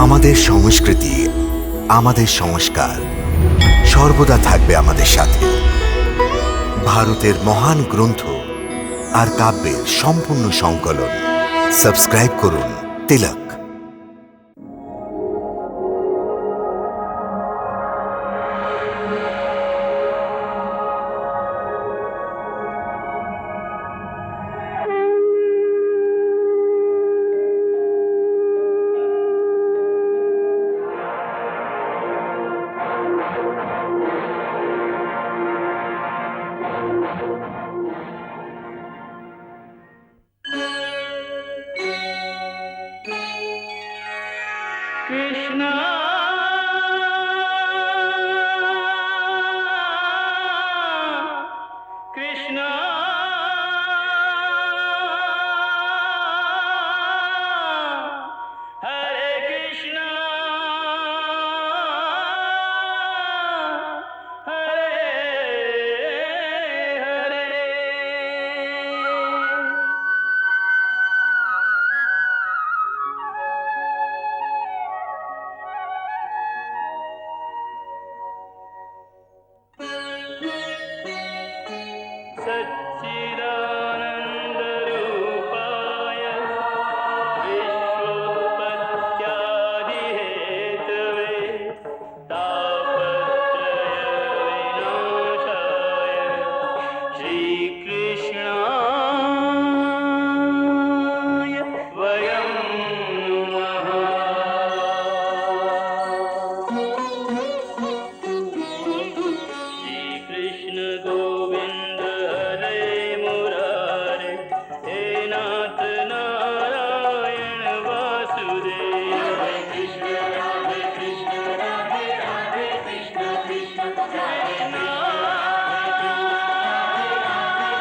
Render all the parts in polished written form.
আমাদের সংস্কৃতি, আমাদের সংস্কার সর্বদা থাকবে আমাদের সাথে। ভারতের মহান গ্রন্থ আর কাব্যের সম্পূর্ণ সংকলন। সাবস্ক্রাইব করুন তিলক। Krishna Krishna Hare Krishna Hare Hare सच्चिदानन्दरूपाय विश्वोत्पत्त्यादिहेतवे तापत्रयविनाशाय श्रीकृष्णाय वयं नमः। श्रीकृष्ण गोविन्द हरे मुरारे हे नाथ नारायण वासुदेव। हरे कृष्ण राधे राधे कृष्ण कृष्ण कृष्ण हरे कृष्ण राधे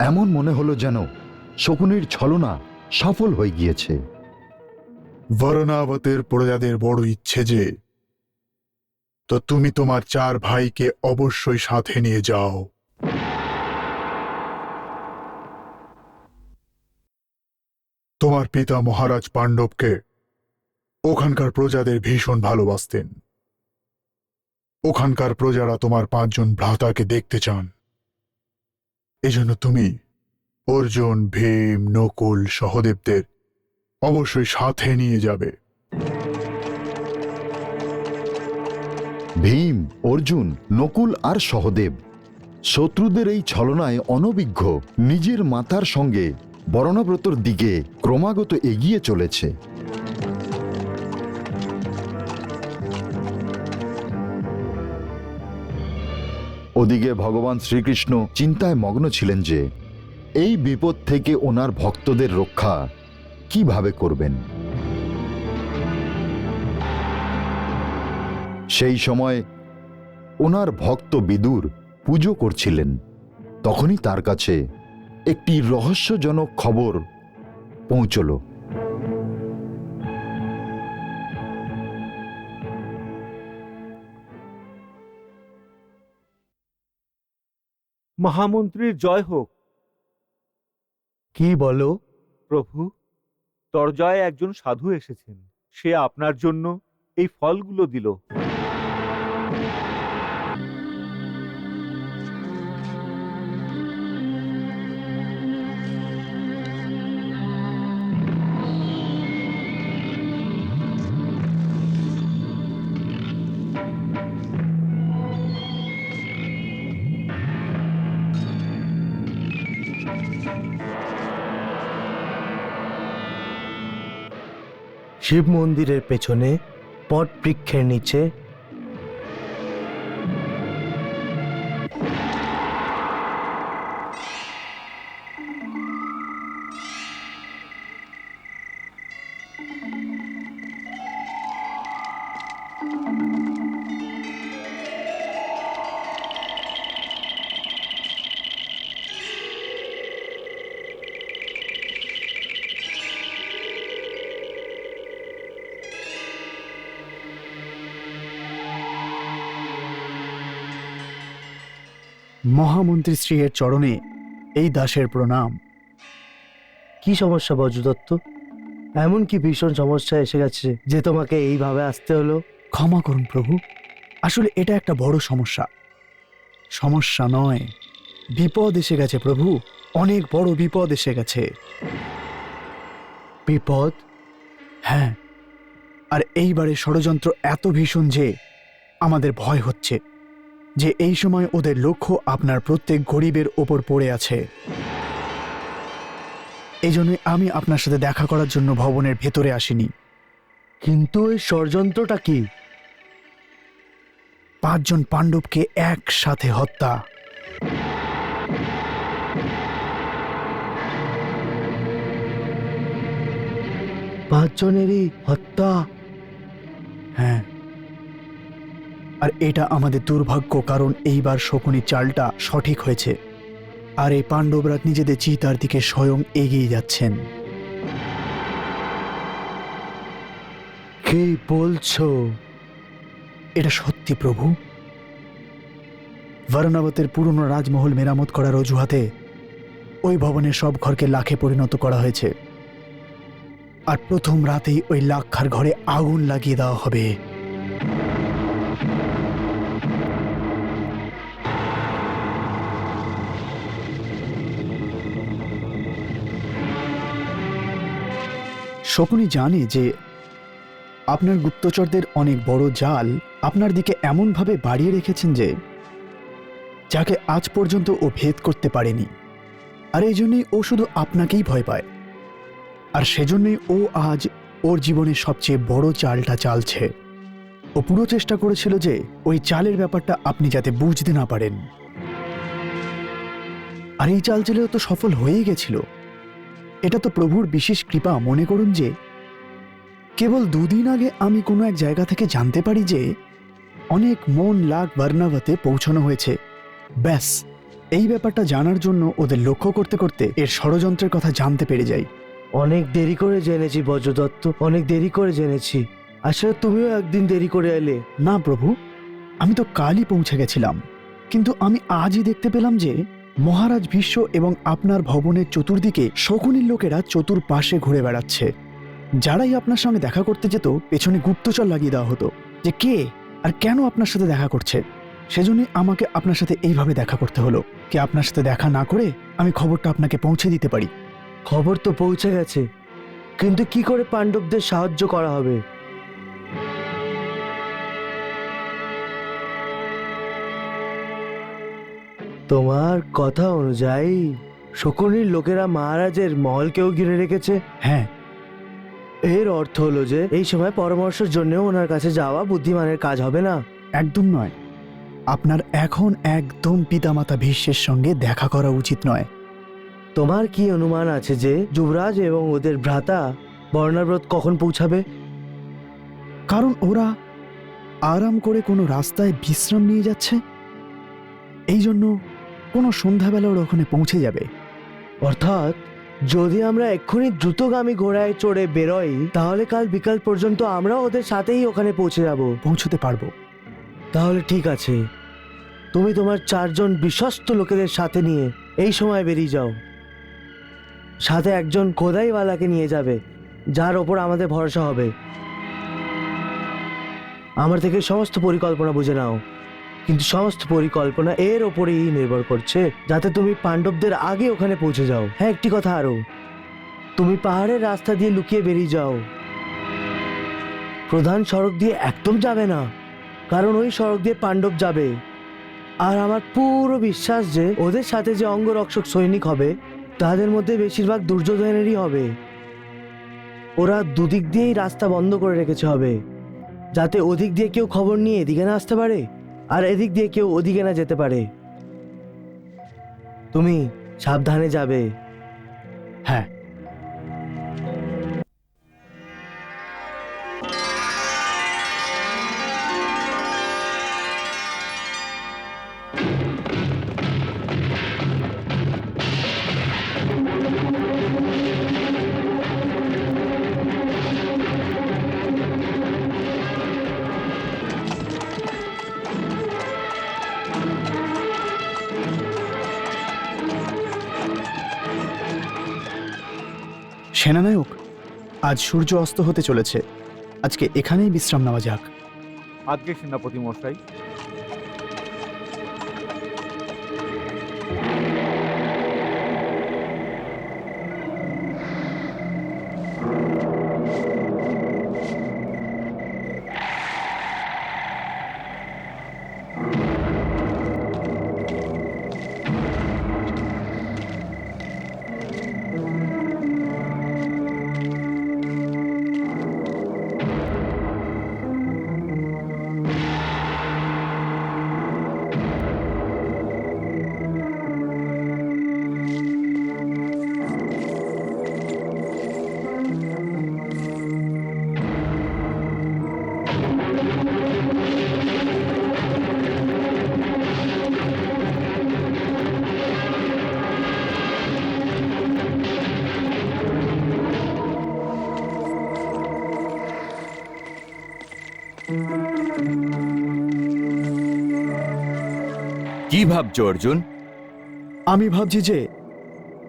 এমন মনে হলো যেন শকুনির ছলনা সফল হয়ে গিয়েছে। বরণাবতের প্রজাদের বড় ইচ্ছে যে, তো তুমি তোমার 4 ভাইকে অবশ্যই সাথে নিয়ে যাও। তোমার পিতা মহারাজ পাণ্ডবকে ওখানকার প্রজাদের ভীষণ ভালোবাসতেন। ওখানকার প্রজারা তোমার 5 জন ভ্রাতাকে দেখতে চান। এজন্য তুমি অর্জুন, ভীম, নকুল, সহদেবদের অবশ্যই সাথে নিয়ে যাবে। ভীম, অর্জুন, নকুল আর সহদেব শত্রুদের এই ছলনায় অনভিজ্ঞ নিজের মাতার সঙ্গে বরণব্রতর দিকে ক্রমাগত এগিয়ে চলেছে। ওদিকে ভগবান শ্রীকৃষ্ণ চিন্তায় মগ্ন ছিলেন যে এই বিপদ থেকে ওনার ভক্তদের রক্ষা কিভাবে করবেন। সেই সময় ওনার ভক্ত বিদুর পুজো করছিলেন। তখনই তার কাছে একটি রহস্যজনক খবর পৌঁছল। মহামন্ত্রীর জয় হোক। কি বলো? প্রভু, তরজয়ে একজন সাধু এসেছেন। সে আপনার জন্য এই ফলগুলো দিল। শিব মন্দিরের পেছনে বট বৃক্ষের নিচে মহামন্ত্রী শ্রীয়ের চরণে এই দাসের প্রণাম। কি সমস্যা বজ্রদত্ত? এমন কি ভীষণ সমস্যা এসে গেছে যে তোমাকে এইভাবে আসতে হলো? ক্ষমা করুন প্রভু, আসলে এটা একটা বড় সমস্যা। সমস্যা নয়, বিপদ এসে গেছে প্রভু, অনেক বড় বিপদ এসে গেছে। বিপদ? হ্যাঁ, আর এইবারে ষড়যন্ত্র এত ভীষণ যে আমাদের ভয় হচ্ছে যে এই সময় ওদের লক্ষ্য আপনার প্রত্যেক গরিবের ওপর পড়ে আছে। এই জন্য আমি আপনার সাথে দেখা করার জন্য ভবনের ভেতরে আসিনি। কিন্তু এই ষড়যন্ত্রটা কি? 5 জন পাণ্ডবকে একসাথে হত্যা। পাঁচ জনেরই হত্যা? হ্যাঁ, আর এটা আমাদের দুর্ভাগ্য, কারণ এইবার শকুনির চালটা সঠিক হয়েছে আর এই পাণ্ডবরা নিজেদের চিতার দিকে স্বয়ং এগিয়ে যাচ্ছেন। কি বলছো? এটা সত্যি প্রভু। বর্ণাবতের পুরনো রাজমহল মেরামত করার অজুহাতে ওই ভবনের সব ঘরকে লাখে পরিণত করা হয়েছে, আর প্রথম রাতেই ওই লাক্ষার ঘরে আগুন লাগিয়ে দেওয়া হবে। শকুনি জানে যে আপনার গুপ্তচরদের অনেক বড় জাল আপনার দিকে এমনভাবে বাড়িয়ে রেখেছেন যে যাকে আজ পর্যন্ত ও ভেদ করতে পারেনি, আর এই জন্যই ও শুধু আপনাকেই ভয় পায়। আর সেজন্যই ও আজ ওর জীবনের সবচেয়ে বড় চালটা চালছে। ও পুরো চেষ্টা করেছিল যে ওই চালের ব্যাপারটা আপনি যাতে বুঝতে না পারেন, আর এই চাল চেলেও তো সফল হয়েই গেছিল। এটা তো প্রভুর বিশেষ কৃপা। মনে করুন যে কেবল 2 দিন আগে আমি কোনো এক জায়গা থেকে জানতে পারি যে অনেক মন লাখ বর্ণাবতে পৌঁছানো হয়েছে। ব্যাস, এই ব্যাপারটা জানার জন্য ওদের লক্ষ্য করতে করতে এর ষড়যন্ত্রের কথা জানতে পেরে যাই। অনেক দেরি করে জেনেছি বজ্রদত্ত, অনেক দেরি করে জেনেছি। আসলে তুমিও একদিন দেরি করে এলে। না প্রভু, আমি তো কালই পৌঁছে গেছিলাম, কিন্তু আমি আজই দেখতে পেলাম যে মহারাজ ভীষ্ম এবং আপনার ভবনের চতুর্দিকে শকুনির লোকেরা চতুর্পাশে ঘুরে বেড়াচ্ছে। যারাই আপনার সঙ্গে দেখা করতে যেত পেছনে গুপ্তচর লাগিয়ে দেওয়া হতো যে কে আর কেন আপনার সাথে দেখা করছে। সেজন্যই আমাকে আপনার সাথে এইভাবে দেখা করতে হলো, কি আপনার সাথে দেখা না করে আমি খবরটা আপনাকে পৌঁছে দিতে পারি। খবর তো পৌঁছে গেছে, কিন্তু কি করে পাণ্ডবদের সাহায্য করা হবে? তোমার কথা অনুযায়ী শকুনির লোকেরা মহারাজের মহলকেও ঘিরে রেখেছে। হ্যাঁ, এর অর্থ হলো যে এই সময় পরামর্শের জন্য ওনার কাছে যাওয়া বুদ্ধিমানের কাজ হবে না। একদম নয়। আপনার এখন একদম পিতামাতা ভীষ্মের সঙ্গে দেখা করা উচিত নয়। তোমার কি অনুমান আছে যে যুবরাজ এবং ওদের ভ্রাতা বর্ণাব্রত কখন পৌঁছাবে? কারণ ওরা আরাম করে কোনো রাস্তায় বিশ্রাম নিয়ে যাচ্ছে, এই জন্য কোনো সন্ধ্যাবেলা ওরা ওখানে পৌঁছে যাবে। অর্থাৎ যদি আমরা এক্ষুনি দ্রুতগামী ঘোড়ায় চড়ে বেরোই তাহলে কাল বিকাল পর্যন্ত আমরা ওদের সাথেই ওখানে পৌঁছে যাব। পৌঁছতে পারবো। তাহলে ঠিক আছে, তুমি তোমার 4 জন বিশ্বস্ত লোকেদের সাথে নিয়ে এই সময় বেরিয়ে যাও। সাথে একজন খোদাইওয়ালাকে নিয়ে যাবে যার ওপর আমাদের ভরসা হবে। আমার থেকে সমস্ত পরিকল্পনা বুঝে নাও, কিন্তু সমস্ত পরিকল্পনা এর ওপরেই নির্ভর করছে যাতে তুমি পাণ্ডবদের আগে ওখানে পৌঁছে যাও। হ্যাঁ, একটি কথা আরো, তুমি পাহাড়ের রাস্তা দিয়ে লুকিয়ে বেরিয়ে যাও। প্রধান সড়ক দিয়ে একদম যাবে না, কারণ ওই সড়ক দিয়ে পাণ্ডব যাবে। আর আমার পুরো বিশ্বাস যে ওদের সাথে যে অঙ্গরক্ষক সৈনিক হবে তাদের মধ্যে বেশিরভাগ দুর্যোধনেরই হবে। ওরা দুদিক দিয়েই রাস্তা বন্ধ করে রেখেছে হবে, যাতে ওদিক দিয়ে কেউ খবর নিয়ে এদিকে না আসতে পারে আর এদিক দিয়ে কেউ ওদিকে না যেতে পারে। তুমি সাবধানে যাবে। হ্যাঁ, সেনানায়ক, আজ সূর্য অস্ত হতে চলেছে। আজকে এখানেই বিশ্রাম নেওয়া যাক। আজ্ঞে সেনাপতি মশাই। কি ভাবছো অর্জুন? আমি ভাবছি যে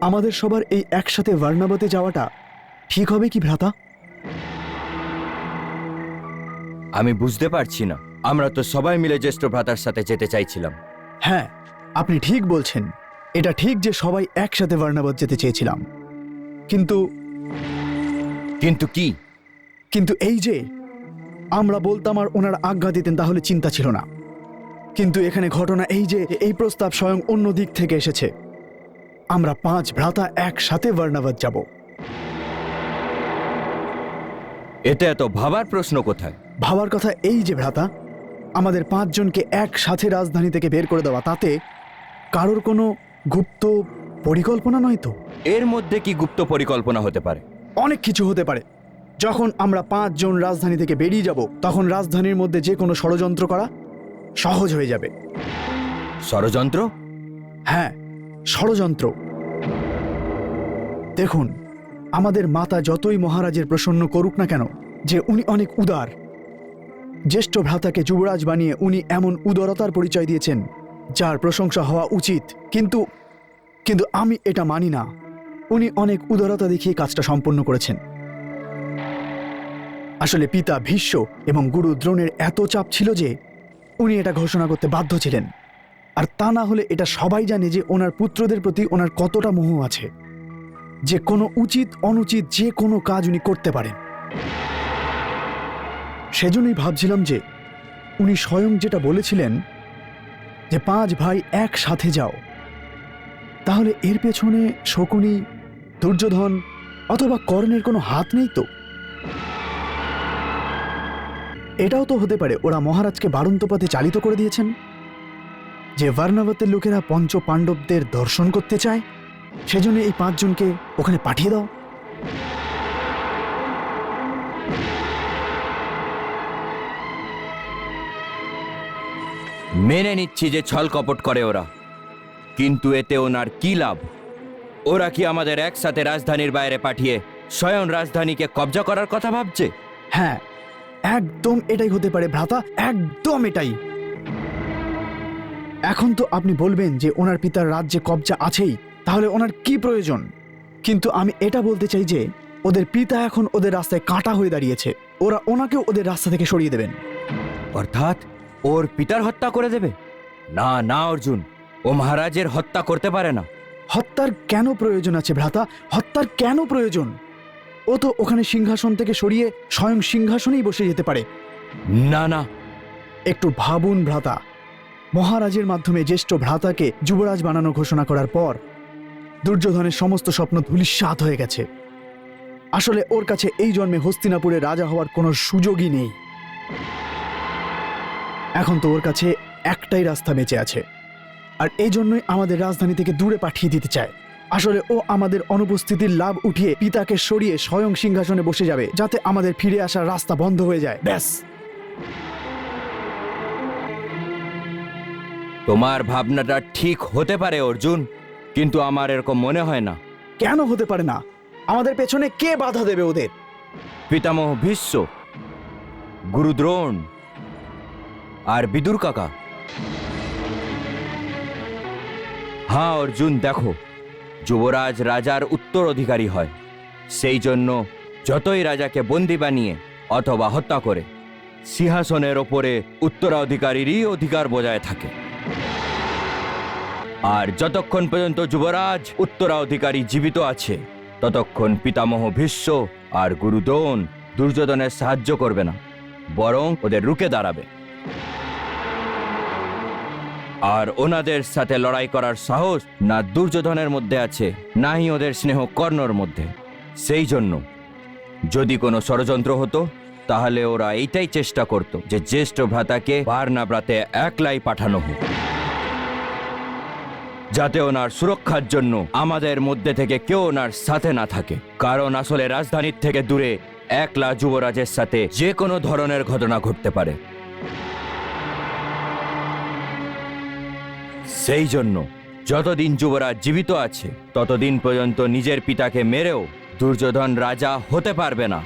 আমাদের সবার এই একসাথে বার্নাবাতে যাওয়াটা ঠিক হবে কি ভ্রাতা? আমি বুঝতে পারছি না। আমরা তো সবাই মিলে জ্যেষ্ঠ ভ্রাতার সাথে যেতে চাইছিলাম। হ্যাঁ, আপনি ঠিক বলছেন। এটা ঠিক যে সবাই একসাথে বার্নাবাত যেতে চেয়েছিলাম, কিন্তু কিন্তু কি? কিন্তু এই যে আমরা বলতাম আর ওনারা আজ্ঞা দিতেন, তাহলে চিন্তা ছিল না। কিন্তু এখানে ঘটনা এই যে এই প্রস্তাব স্বয়ং অন্য দিক থেকে এসেছে। আমরা 5 ভ্রাতা একসাথে বার্নাবাত যাব। এতে এত ভাবার প্রশ্ন কোথায়? ভাবার কথা এই যে ভ্রাতা, আমাদের 5 জনকে একসাথে রাজধানী থেকে বের করে দেওয়া, তাতে কারোর কোনো গুপ্ত পরিকল্পনা নয় তো? এর মধ্যে কি গুপ্ত পরিকল্পনা হতে পারে? অনেক কিছু হতে পারে। যখন আমরা 5 জন রাজধানী থেকে বেরিয়ে যাব, তখন রাজধানীর মধ্যে যে কোনো ষড়যন্ত্র করা সহজ হয়ে যাবে। ষড়যন্ত্র? হ্যাঁ, ষড়যন্ত্র। দেখুন, আমাদের মাতা যতই মহারাজের প্রসন্ন করুক না কেন যে উনি অনেক উদার, জ্যেষ্ঠ ভ্রাতাকে যুবরাজ বানিয়ে উনি এমন উদারতার পরিচয় দিয়েছেন যার প্রশংসা হওয়া উচিত। কিন্তু কিন্তু আমি এটা মানি না। উনি অনেক উদারতা দেখিয়ে কাজটা সম্পন্ন করেছেন। আসলে পিতা ভীষ্ম এবং গুরু দ্রোণের এত চাপ ছিল যে উনি এটা ঘোষণা করতে বাধ্য ছিলেন। আর তা না হলে এটা সবাই জানে যে ওনার পুত্রদের প্রতি ওনার কতটা মোহ আছে, যে কোনো উচিত অনুচিত যে কোনো কাজ উনি করতে পারেন। সেজন্যই ভাবছিলাম যে উনি স্বয়ং যেটা বলেছিলেন যে 5 ভাই একসাথে যাও, তাহলে এর পেছনে শকুনি, দুর্যোধন অথবা কর্ণের কোনো হাত নেই তো? এটাও তো হতে পারে ওরা মহারাজকে বাড়ন্ত পথে চালিত করে দিয়েছেন, যে বার্নাবাতের লোকেরা পঞ্চ পাণ্ডবদের দর্শন করতে চায়, সেজন্য এই 5 জনকে ওখানে পাঠিয়ে দাও। মেনে নিচ্ছি যে ছল কপট করে ওরা, কিন্তু এতে ওনার কি লাভ? ওরা কি আমাদের একসাথে রাজধানীর বাইরে পাঠিয়ে স্বয়ং রাজধানীকে কবজা করার কথা ভাবছে? হ্যাঁ, একদম এটাই হতে পারে ভ্রাতা, একদম এটাই। এখন তো আপনি বলবেন যে ওনার পিতার রাজ্যে কবজা আছেই, তাহলে ওনার কি প্রয়োজন? কিন্তু আমি এটা বলতে চাই যে ওদের পিতা এখন ওদের রাস্তায় কাঁটা হয়ে দাঁড়িয়েছে। ওরা ওনাকেও ওদের রাস্তা থেকে সরিয়ে দেবেন। অর্থাৎ ওর পিতার হত্যা করে দেবে? না না অর্জুন, ও মহারাজের হত্যা করতে পারে না। হত্যার কেন প্রয়োজন আছে ভ্রাতা? হত্যার কেন প্রয়োজন? ও তো ওখানে সিংহাসন থেকে সরিয়ে স্বয়ং সিংহাসনেই বসে যেতে পারে। না না, একটু ভাবুন ভ্রাতা, মহারাজের মাধ্যমে জ্যেষ্ঠ ভ্রাতাকে যুবরাজ বানানো ঘোষণা করার পর দুর্যোধনের সমস্ত স্বপ্ন ধূলিসাৎ হয়ে গেছে। আসলে ওর কাছে এই জন্মে হস্তিনাপুরে রাজা হওয়ার কোনো সুযোগই নেই। এখন তো ওর কাছে একটাই রাস্তা বেঁচে আছে, আর এই জন্যই আমাদের রাজধানী থেকে দূরে পাঠিয়ে দিতে চায়। আসলে ও আমাদের অনুপস্থিতির লাভ উঠিয়ে পিতাকে সরিয়ে স্বয়ং সিংহাসনে বসে যাবে, যাতে আমাদের ফিরে আসার রাস্তা বন্ধ হয়ে যায়। ব্যাস। তোমার ভাবনাটা ঠিক হতে পারে অর্জুন, কিন্তু আমার এরকম মনে হয় না। কেন হতে পারে না? আমাদের পেছনে কে বাধা দেবে ওদের? পিতামহ ভীষ্ম, গুরু দ্রোণ আর বিদুর কাকা। হ্যাঁ অর্জুন, দেখো, যুবরাজ রাজার উত্তরাধিকারী হয়, সেই জন্য যতই রাজাকে বন্দি বানিয়ে অথবা হত্যা করে সিংহাসনের ওপরে উত্তরাধিকারীরই অধিকার বজায় থাকে। আর যতক্ষণ পর্যন্ত যুবরাজ উত্তরাধিকারী জীবিত আছে ততক্ষণ পিতামহ ভীষ্ম আর গুরু দ্রোণ দুর্যোধনের সাহায্য করবে না, বরং ওদের রুখে দাঁড়াবে। আর ওনাদের সাথে লড়াই করার সাহস না দুর্যোধনের মধ্যে আছে, নাহি ওদের স্নেহ কর্ণর মধ্যে। সেই জন্য যদি কোনো ষড়যন্ত্র হতো তাহলে ওরা এইটাই চেষ্টা করত যে জ্যেষ্ঠ ভ্রাতাকে বারনাব্রাতে একলাই পাঠানো হোক, যাতে ওনার সুরক্ষার জন্য আমাদের মধ্যে থেকে কেউ ওনার সাথে না থাকে। কারণ আসলে রাজধানীর থেকে দূরে একলা যুবরাজের সাথে যে কোনো ধরনের ঘটনা ঘটতে পারে। সেই জন্য যতদিন যুবরাজ জীবিত আছে ততদিন পর্যন্ত নিজের পিতাকে মেরেও দুর্যোধন রাজা হতে পারবে না।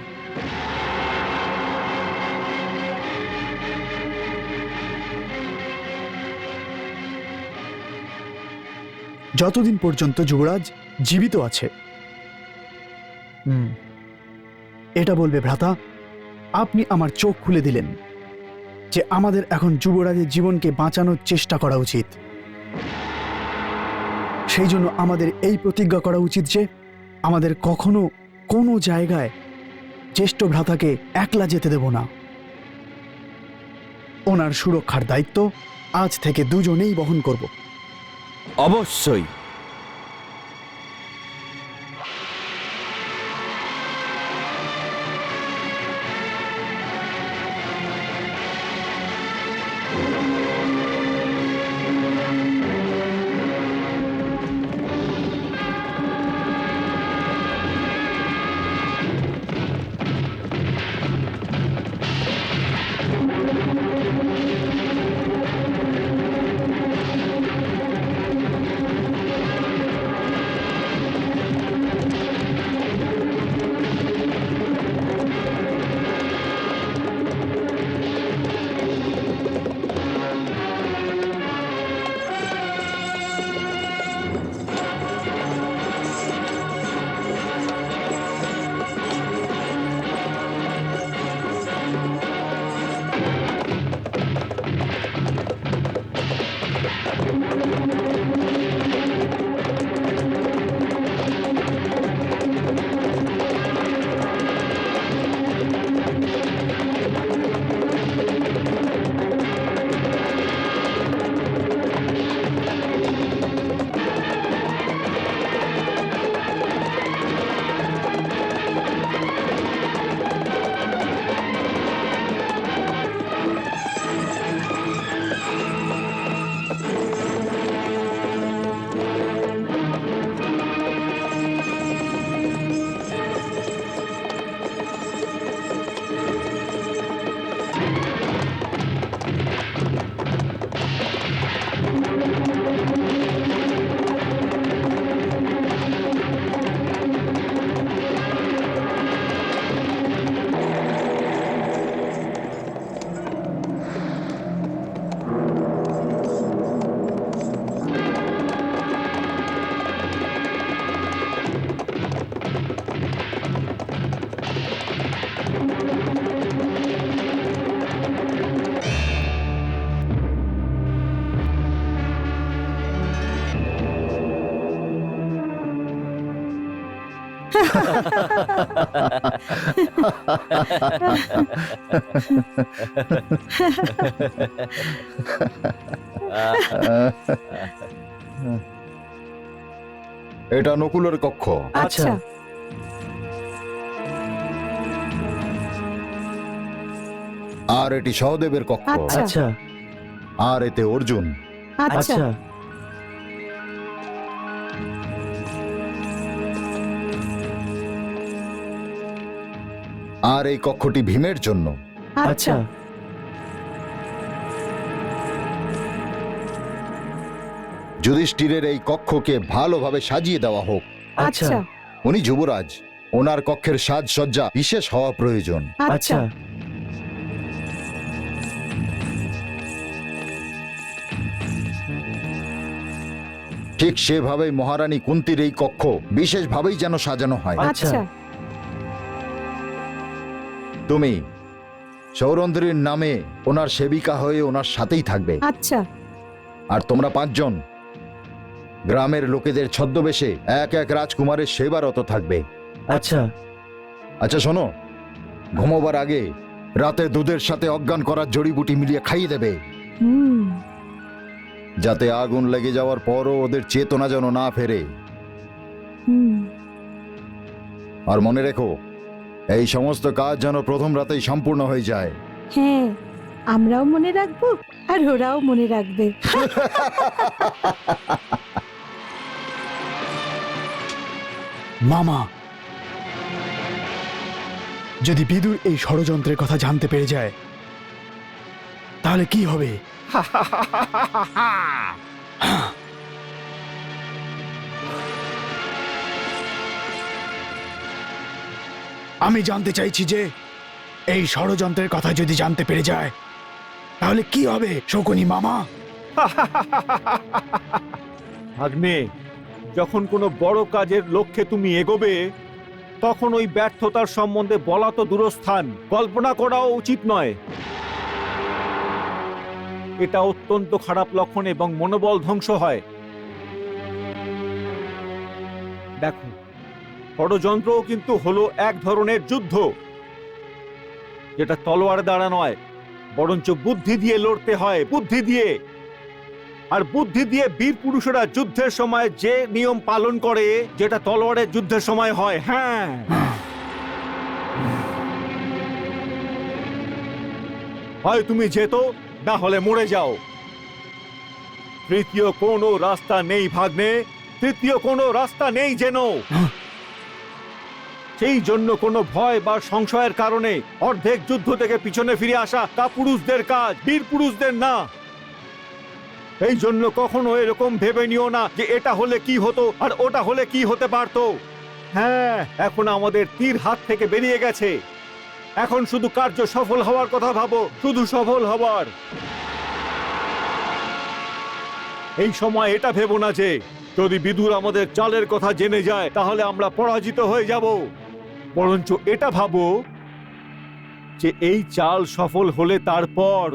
যতদিন পর্যন্ত যুবরাজ জীবিত আছে। এটা বলবে ভ্রাতা, আপনি আমার চোখ খুলে দিলেন যে আমাদের এখন যুবরাজের জীবনকে বাঁচানোর চেষ্টা করা উচিত। সেই জন্য আমাদের এই প্রতিজ্ঞা করা উচিত যে আমাদের কখনো কোনো জায়গায় জ্যেষ্ঠ ভ্রাতাকে একলা যেতে দেব না। ওনার সুরক্ষার দায়িত্ব আজ থেকে দুজনেই বহন করব। অবশ্যই। এটা নকুলের কক্ষ। আচ্ছা। আর এটি সহদেবের কক্ষ। আচ্ছা। আর এতে অর্জুন। আচ্ছা। আর এই কক্ষটি ভীমের জন্য। আচ্ছা। যুধিষ্ঠিরের এই কক্ষকে ভালোভাবে সাজিয়ে দেওয়া হোক। আচ্ছা। উনি যুবরাজ, ওনার কক্ষের সাজসজ্জা বিশেষ হওয়া প্রয়োজন। আচ্ছা। ঠিক সেভাবেই মহারানী কুন্তির এই কক্ষ বিশেষভাবেই যেন সাজানো হয়। আচ্ছা। তুমি সৌরন্দ্রীর নামে ওনার সেবিকা হয়ে ওনার সাথেই থাকবে। আচ্ছা। আর তোমরা 5 জন গ্রামের লোকেদের ছদ্মবেশে এক এক রাজকুমারের সেবারত থাকবে। আচ্ছা। আচ্ছা শোনো, ঘুমোবার আগে রাতে দুধের সাথে অজ্ঞান করার জড়িবুটি মিলিয়ে খাইয়ে দেবে, হুম। যাতে আগুন লেগে যাওয়ার পরও ওদের চেতনা যেন না ফেরে। হুম। আর মনে রেখো, এই সমস্ত কাজ যেন প্রথম রাতেই সম্পূর্ণ হয়ে যায়। হ্যাঁ, আমরাও মনে রাখবো আর ওরাও মনে রাখবে। মামা, যদি বিদুর এই ষড়যন্ত্রের কথা জানতে পেরে যায় তাহলে কি হবে? আমি জানতে চাইছি যে এই ষড়যন্ত্রের কথা যদি জানতে পেরে যায় তাহলে কি হবে শকুনি মামা? ভাগ্নে, যখন কোনো বড় কাজের লক্ষ্যে তুমি এগোবে তখন ওই ব্যর্থতার সম্বন্ধে বলা তো দূরস্থান, কল্পনা করাও উচিত নয়। এটা অত্যন্ত খারাপ লক্ষণ এবং মনোবল ধ্বংস হয়। দেখো, ষড়যন্ত্রও কিন্তু হলো এক ধরনের যুদ্ধ, যেটা তলোয়ার দ্বারা নয় বরঞ্চ বুদ্ধি দিয়ে লড়তে হয়, বুদ্ধি দিয়ে। আর বুদ্ধি দিয়ে বীর পুরুষেরা যুদ্ধের সময় যে নিয়ম পালন করে যেটা তলোয়ারের যুদ্ধের সময় হয়। হ্যাঁ, হয় তুমি যেতো, না হলে মরে যাও। তৃতীয় কোনো রাস্তা নেই ভাগ্নে, তৃতীয় কোনো রাস্তা নেই যেন। সেই জন্য কোনো ভয় বা সংশয়ের কারণে অর্ধেক যুদ্ধ থেকে পিছনে ফিরে আসা তা পুরুষদের কাজ, বীর পুরুষদের না। এই জন্য কখনো এরকম ভেবে নিও না যে এটা হলে কি হতো আর ওটা হলে কি হতে পারতো। হ্যাঁ, এখন আমাদের তীর হাত থেকে বেরিয়ে গেছে, এখন শুধু কার্য সফল হওয়ার কথা ভাবো, শুধু সফল হওয়ার। এই সময় এটা ভেবো না যে যদি বিদুর আমাদের চালের কথা জেনে যায় তাহলে আমরা পরাজিত হয়ে যাব, বরঞ্চ এটা ভাবো যে এই চাল সফল হলে তারপর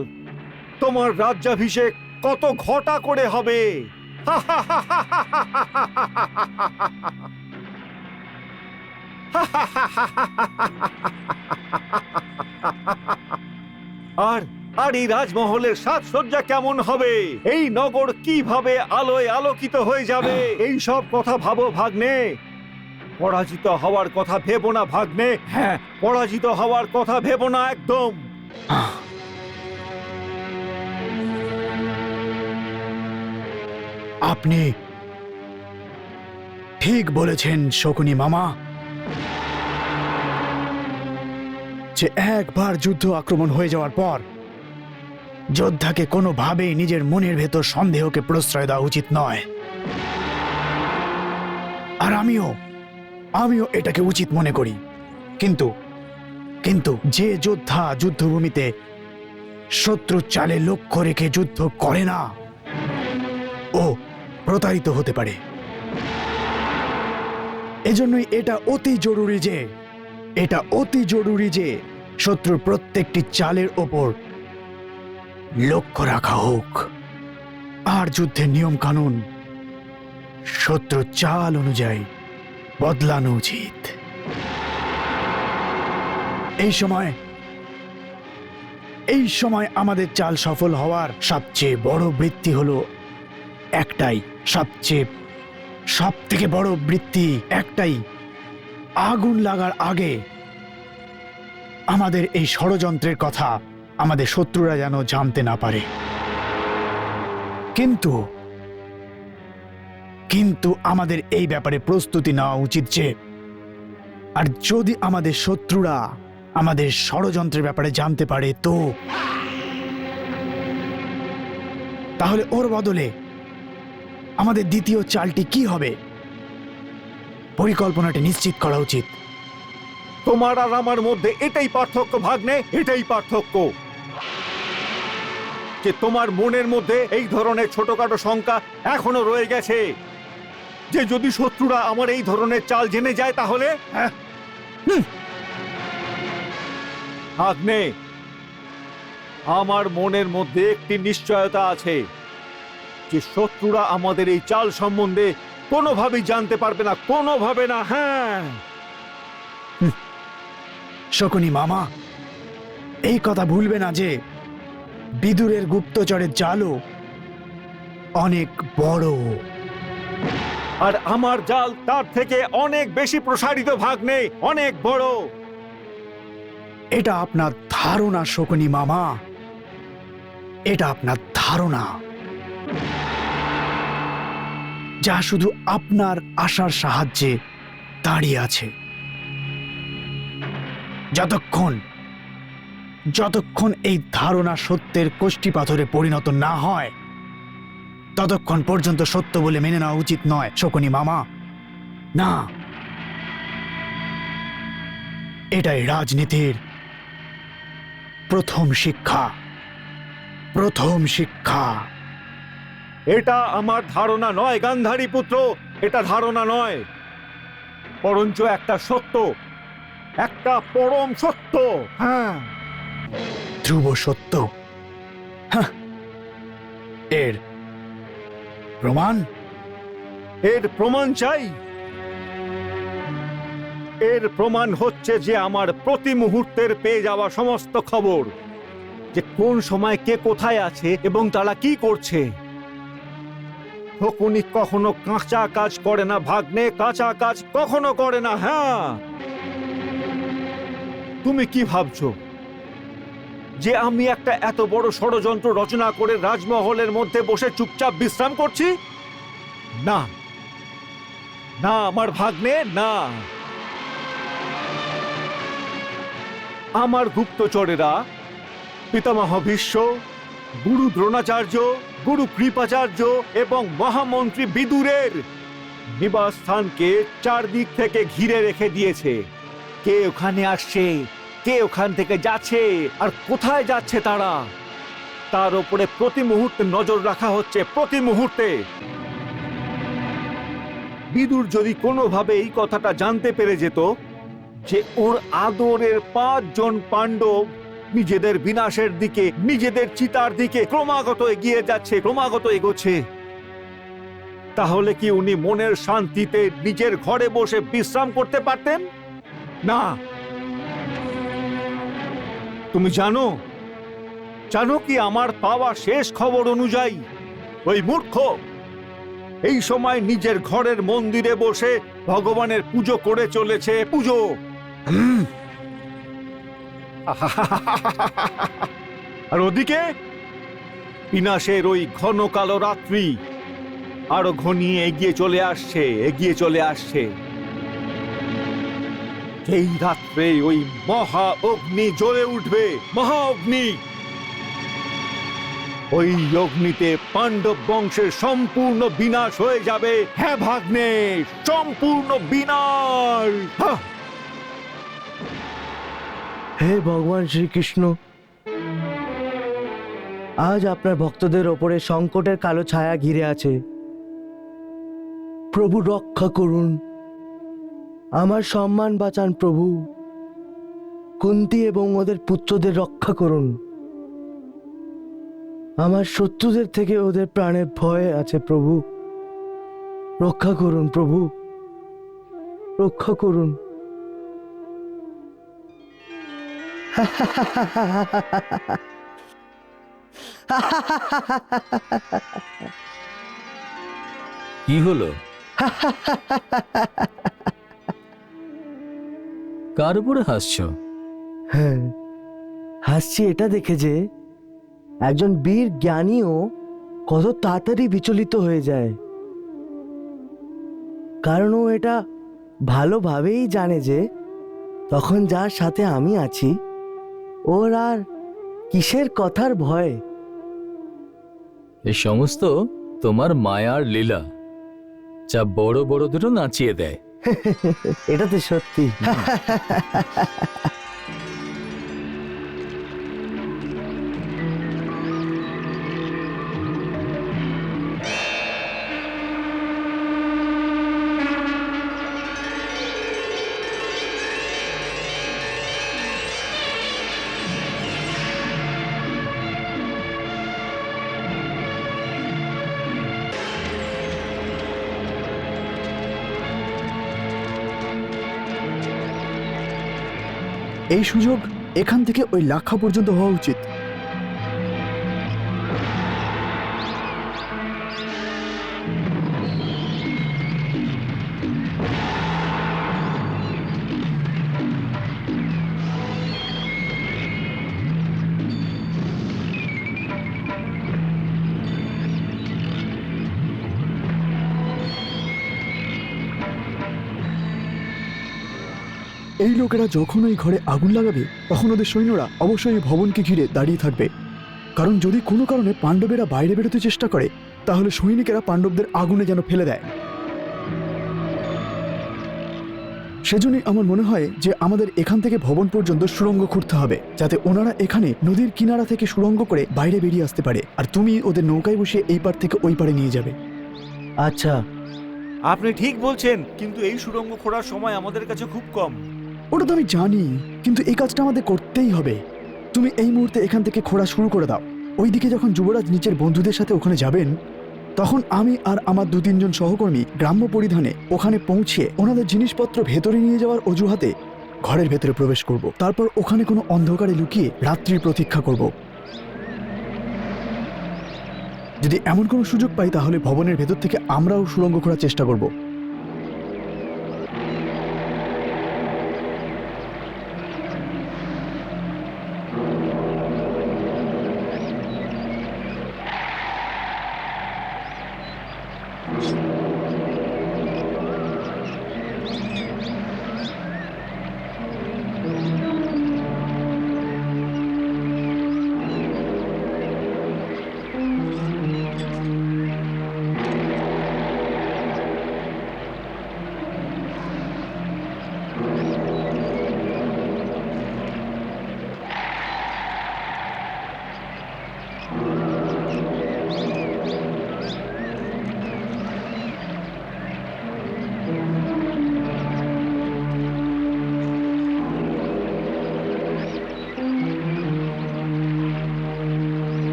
তোমার রাজ্যাভিষেক কত ঘটা করে হবে। আর আর এই রাজমহলের সাজসজ্জা কেমন হবে, এই নগর কিভাবে আলোয় আলোকিত হয়ে যাবে, এই সব কথা ভাবো ভাগ্নে। পরাজিত হওয়ার কথা ভেবো না ভাগ্নে। হ্যাঁ, পরাজিত হওয়ার কথা ভেবো না একদম। আপনি ঠিক বলেছেন শকুনি মামা, যে একবার যুদ্ধ আক্রমণ হয়ে যাওয়ার পর যোদ্ধাকে কোনোভাবেই নিজের মনের ভেতর সন্দেহকে প্রশ্রয় দেওয়া উচিত নয়। আর আমিও এটাকে উচিত মনে করি। কিন্তু কিন্তু যে যোদ্ধা যুদ্ধভূমিতে শত্রুর চালে লক্ষ্য রেখে যুদ্ধ করে না, ও প্রতারিত হতে পারে। এজন্যই এটা অতি জরুরি যে শত্রুর প্রত্যেকটি চালের ওপর লক্ষ্য রাখা হোক। আর যুদ্ধের নিয়ম কানুন শত্রুর চাল অনুযায়ী বদলানো উচিত। এই সময় আমাদের চাল সফল হওয়ার সবচেয়ে বড় বৃত্তি হলো একটাই, সব থেকে বড় বৃত্তি একটাই, আগুন লাগার আগে আমাদের এই ষড়যন্ত্রের কথা আমাদের শত্রুরা যেন জানতে না পারে। কিন্তু আমাদের এই ব্যাপারে প্রস্তুতি নেওয়া উচিত যে, আর যদি আমাদের শত্রুরা আমাদের ষড়যন্ত্রের ব্যাপারে জানতে পারে তো তাহলে ওর বদলে আমাদের দ্বিতীয় চালটি কি হবে, পরিকল্পনাটি নিশ্চিত করা উচিত। তোমার আর আমার মধ্যে এটাই পার্থক্য ভাগ্নে, এটাই পার্থক্য যে তোমার মনের মধ্যে এই ধরনের ছোটখাটো শঙ্কা এখনো রয়ে গেছে যে যদি শত্রুরা আমার এই ধরনের চাল জেনে যায় তাহলে। আগ্নে, আমার মনের মধ্যে একটি নিশ্চয়তা আছে যে শত্রুরা আমাদের এই চাল সম্বন্ধে কোনোভাবেই জানতে পারবে না, কোনোভাবে না। হ্যাঁ, শকুনি মামা, এই কথা ভুলবে না যে বিদুরের গুপ্তচরের জালও অনেক বড়, আর আমার জাল তার থেকে অনেক বেশি প্রসারিত, ভাগ্নে, অনেক বড়। এটা আপনার ধারণা শকুনি মামা, এটা আপনার ধারণা, যা শুধু আপনার আশার সাহায্যে দাঁড়িয়ে আছে। যতক্ষণ এই ধারণা সত্যের কষ্টি পাথরে পরিণত না হয়, ততক্ষণ পর্যন্ত সত্য বলে মেনে নেওয়া উচিত নয় শকুনি মামা। না, এটাই রাজনীতির প্রথম শিক্ষা। এটা আমার ধারণা নয় গান্ধারী পুত্র, এটা ধারণা নয়, বরঞ্চ একটা সত্য, একটা পরম সত্য। হ্যাঁ, ধ্রুব সত্য। হাহ, এর প্রমাণ চাই। এর প্রমাণ হচ্ছে যে আমার প্রতি মুহূর্তের পেয়ে যাওয়া সমস্ত খবর, যে কোন সময় কে কোথায় আছে এবং তারা কি করছে। শকুনি কখনো কাঁচা কাজ করে না ভাগ্নে, কাঁচা কাজ কখনো করে না। হ্যাঁ, তুমি কি ভাবছো যে আমি একটা এত বড় ষড়যন্ত্র রচনা করে রাজমহলের মধ্যে বসে চুপচাপ বিশ্রাম করছি? না না আমার ভাগ্নে, না। আমার গুপ্তচরেরা পিতামহ ভীষ্ম, গুরু দ্রোণাচার্য, গুরু কৃপাচার্য এবং মহামন্ত্রী বিদুরের নিবাস স্থানকে চারদিক থেকে ঘিরে রেখে দিয়েছে। কে ওখানে আসছে, কে ওখান থেকে যাচ্ছে, আর কোথায় যাচ্ছে তারা, তার উপরে প্রতি মুহূর্তে নজর রাখা হচ্ছে, প্রতি মুহূর্তে। বিদুর যদি কোনোভাবে এই কথাটা জানতে পেরে যেত যে ওর আদরের 5 জন পাণ্ডব নিজেদের বিনাশের দিকে, নিজেদের চিতার দিকে ক্রমাগত এগিয়ে যাচ্ছে, ক্রমাগত এগোচ্ছে, তাহলে কি উনি মনের শান্তিতে নিজের ঘরে বসে বিশ্রাম করতে পারতেন? না। তুমি জানো কি আমার পাওয়া শেষ খবর অনুযায়ী ওই মূর্খ এই সময় নিজের ঘরের মন্দিরে বসে ভগবানের পুজো করে চলেছে। পুজো। আর ওদিকে বিনাশের ওই ঘন কালো রাত্রি আরো ঘনিয়ে এগিয়ে চলে আসছে। এই রাত্রে ওই মহা অগ্নি জ্বলে উঠবে, মহা অগ্নি। ওই অগ্নিতে পাণ্ডব বংশের সম্পূর্ণ বিনাশ হয়ে যাবে। হ্যাঁ ভাগ্নে, সম্পূর্ণ বিনাশ। হে ভগবান শ্রীকৃষ্ণ, আজ আপনার ভক্তদের ওপরে সংকটের কালো ছায়া ঘিরে আছে। প্রভু রক্ষা করুন, আমার সম্মান বাঁচান প্রভু। কুন্তী এবং ওদের পুত্রদের রক্ষা করুন। আমার শত্রুদের থেকে ওদের প্রাণের ভয় আছে প্রভু। রক্ষা করুন প্রভু, রক্ষা করুন। কি হলো? কার উপরে হাসছো? হ্যাঁ, হাসছি এটা দেখে যে একজন বীর জ্ঞানীও কত তাড়াতাড়ি বিচলিত হয়ে যায়, কারণ ও এটা ভালোভাবেই জানে যে তখন যার সাথে আমি আছি ওর আর কিসের কথার ভয়। এই সমস্ত তোমার মায়ার লীলা, যা বড় বড় দুটো নাচিয়ে দেয়। এটা তো সত্যি। এই সুযোগ এখান থেকে ওই লাক্ষা পর্যন্ত হওয়া উচিত। এই লোকেরা যখন ওই ঘরে আগুন লাগাবে তখন ওদের সৈন্যরা অবশ্যই এই ভবনকে ঘিরে দাঁড়িয়ে থাকবে, কারণ যদি কোনো কারণে পাণ্ডবেরা বাইরে বেরোতে চেষ্টা করে তাহলে সৈনিকেরা পাণ্ডবদের আগুনে যেন ফেলে দেয়। সেজন্যই আমার মনে হয় যে আমাদের এখান থেকে ভবন পর্যন্ত সুড়ঙ্গ খুঁড়তে হবে, যাতে ওনারা এখানে নদীর কিনারা থেকে সুড়ঙ্গ করে বাইরে বেরিয়ে আসতে পারে, আর তুমি ওদের নৌকায় বসিয়ে এই পার থেকে ওই পারে নিয়ে যাবে। আচ্ছা, আপনি ঠিক বলছেন, কিন্তু এই সুড়ঙ্গ খোঁড়ার সময় আমাদের কাছে খুব কম। ওটা তো আমি জানি, কিন্তু এই কাজটা আমাদের করতেই হবে। তুমি এই মুহূর্তে এখান থেকে খোঁড়া শুরু করে দাও। ওইদিকে যখন যুবরাজ নিচের বন্ধুদের সাথে ওখানে যাবেন তখন আমি আর আমার 2-3 জন সহকর্মী গ্রাম্য পরিধানে ওখানে পৌঁছে ওনাদের জিনিসপত্র ভেতরে নিয়ে যাওয়ার অজুহাতে ঘরের ভেতরে প্রবেশ করব। তারপর ওখানে কোনো অন্ধকারে লুকিয়ে রাত্রির প্রতীক্ষা করব। যদি এমন কোনো সুযোগ পাই তাহলে ভবনের ভেতর থেকে আমরাও সুড়ঙ্গ খোঁড়ার চেষ্টা করব।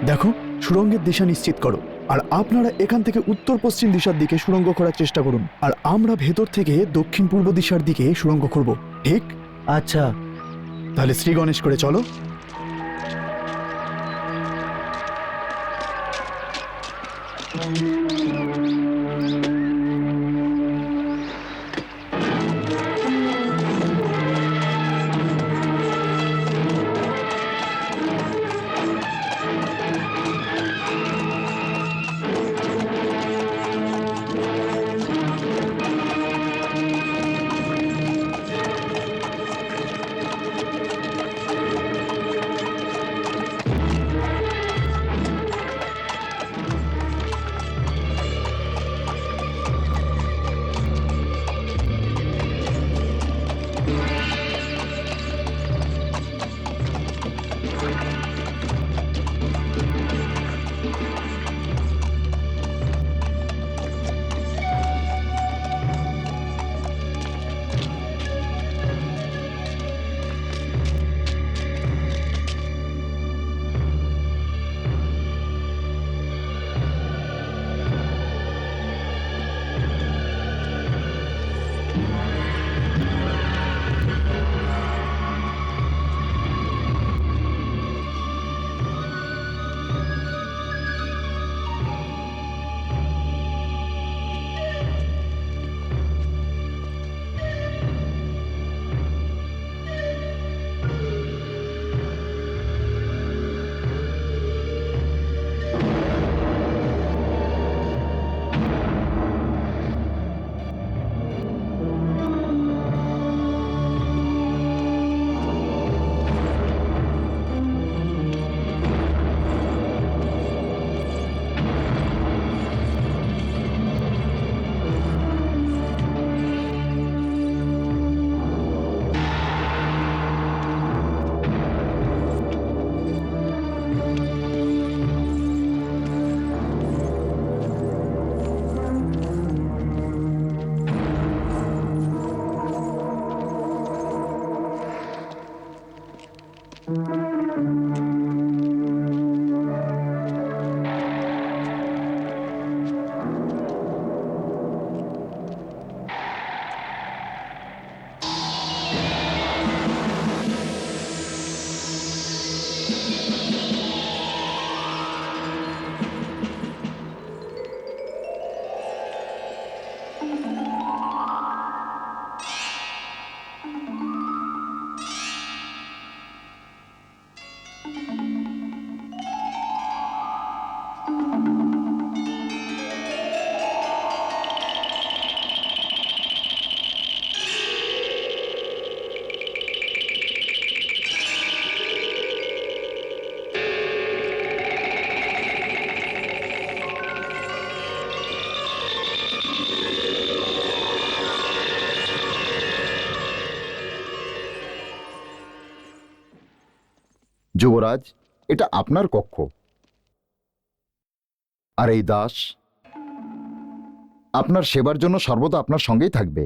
দেখো, সুড়ঙ্গের দিশা নিশ্চিত করো, আর আপনারা এখান থেকে উত্তর পশ্চিম দিশার দিকে সুড়ঙ্গ করার চেষ্টা করুন, আর আমরা ভেতর থেকে দক্ষিণ পূর্ব দিশার দিকে সুড়ঙ্গ করব। ঠিক? আচ্ছা। তাহলে শ্রী গণেশ করে চলো। যুবরাজ, এটা আপনার কক্ষ। আর এই দাস আপনার সেবার জন্য সর্বদা আপনার সঙ্গেই থাকবে।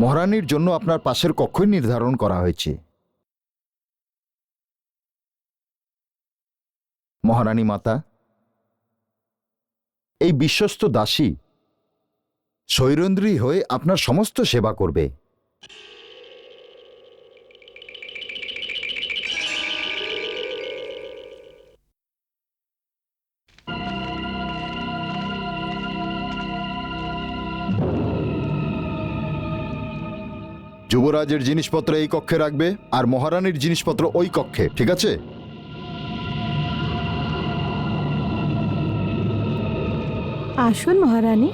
মহারানীর জন্য আপনার পাশের কক্ষই নির্ধারণ করা হয়েছে। মহারানী মাতা, এই বিশ্বস্ত দাসী সৈরন্দ্রী হয়ে আপনার সমস্ত সেবা করবে। যুবরাজের জিনিসপত্র এই কক্ষে রাখবে আর মহারানীর জিনিসপত্র ওই কক্ষে, ঠিক আছে? আসুন মহারানী।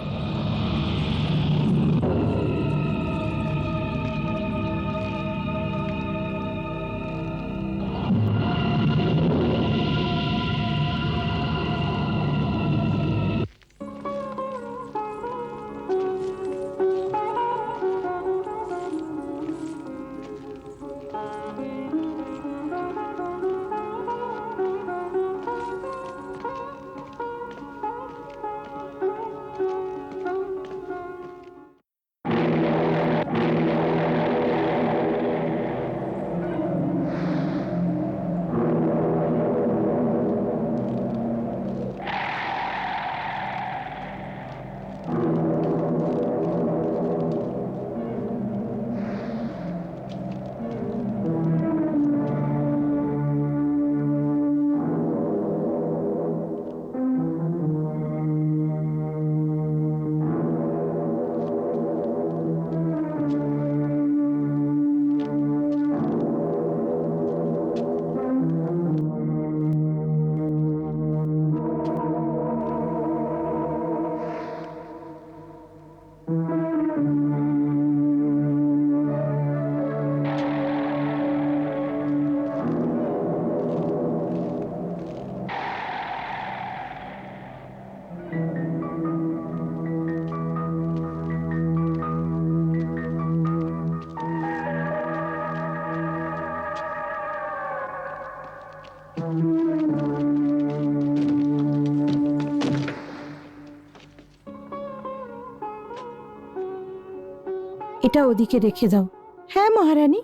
এটা ওদিকে রেখে দাও। হ্যাঁ মহারানী।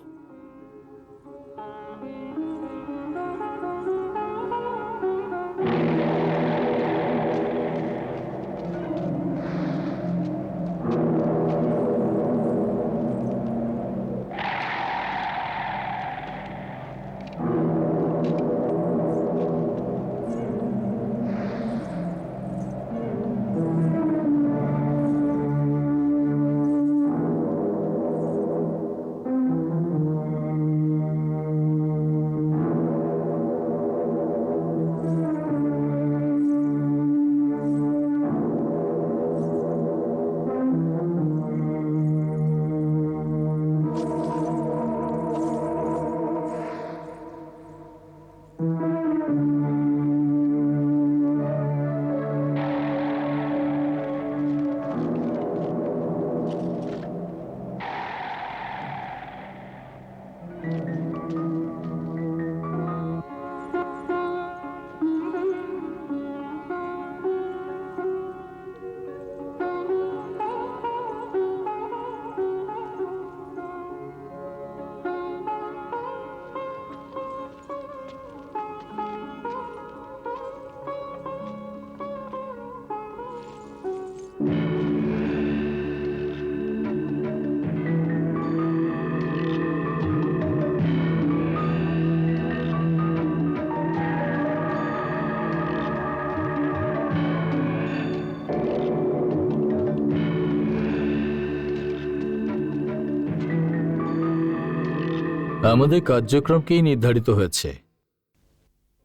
আমাদের কার্যক্রমকেই নির্ধারিত হয়েছে।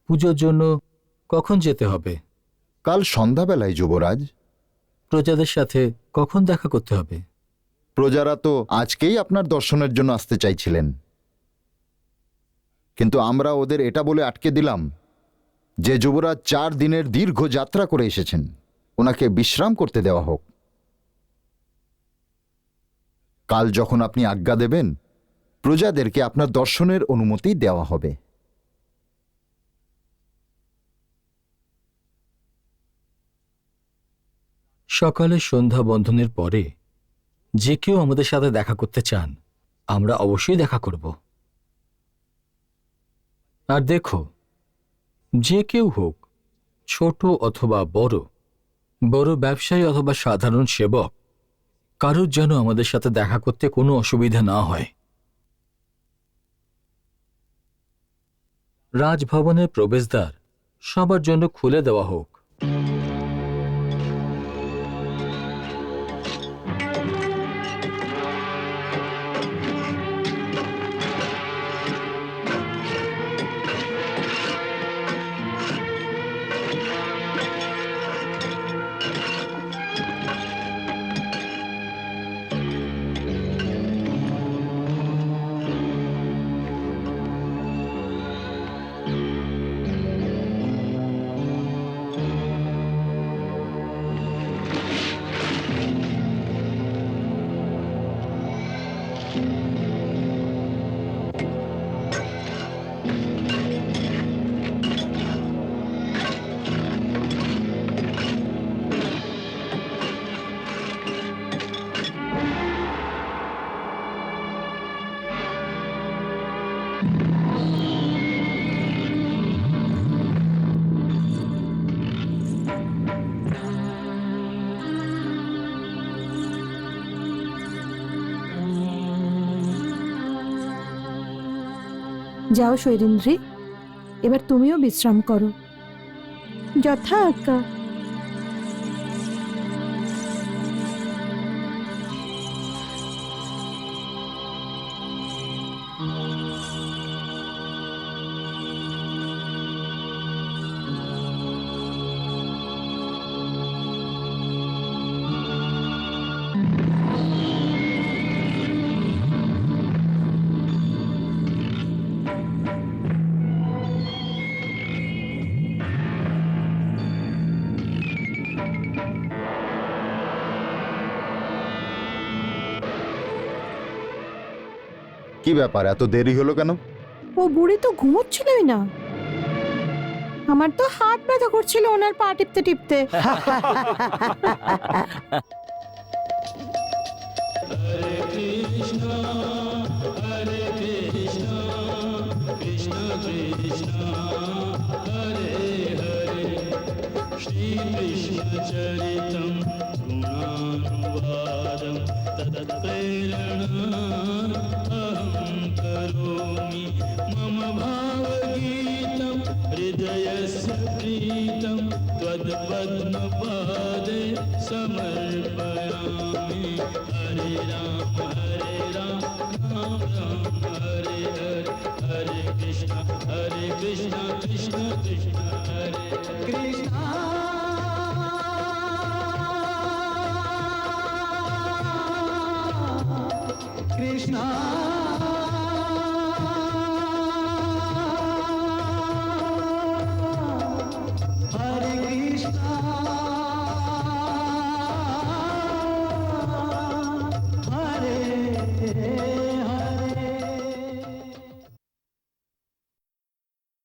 পুজোর জন্য কখন যেতে হবে? কাল সন্ধ্যাবেলায় যুবরাজ। প্রজাদের সাথে কখন দেখা করতে হবে? প্রজারা তো আজকেই আপনার দর্শনের জন্য আসতে চাইছিলেন, কিন্তু আমরা ওদের এটা বলে আটকে দিলাম যে যুবরাজ 4 দিনের দীর্ঘ যাত্রা করে এসেছেন, ওনাকে বিশ্রাম করতে দেওয়া হোক। কাল যখন আপনি আজ্ঞা দেবেন, প্রজাদেরকে আপনার দর্শনের অনুমতি দেওয়া হবে। সকালে সন্ধ্যা বন্ধনের পরে যে কেউ আমাদের সাথে দেখা করতে চান, আমরা অবশ্যই দেখা করব। আর দেখো, যে কেউ হোক, ছোট অথবা বড়, বড় ব্যবসায়ী অথবা সাধারণ সেবক, কারোর যেন আমাদের সাথে দেখা করতে কোনো অসুবিধা না হয়। রাজভবনের প্রবেশদ্বার সবার জন্য খুলে দেওয়া হোক। যাও শৈলেন্দ্রী, এবার তুমিও বিশ্রাম করো। যথা আজ্ঞা। কি ব্যাপার, এত দেরি হলো কেন? ও বুড়ি তো ঘুমোচ্ছিলই না। আমার তো হাত ব্যথা করছিল ওনার পা টিপতে টিপতে। चरितं गुणानुवादं तत्प्रेरणा अहं करोमि मम भावगीतं हृदयस्य प्रीतं त्वद्पद्मपादे समर्पयामि। हरे राम राम राम हरे हरे, हरे कृष्ण कृष्ण कृष्ण हरे कृष्ण। कृष्णा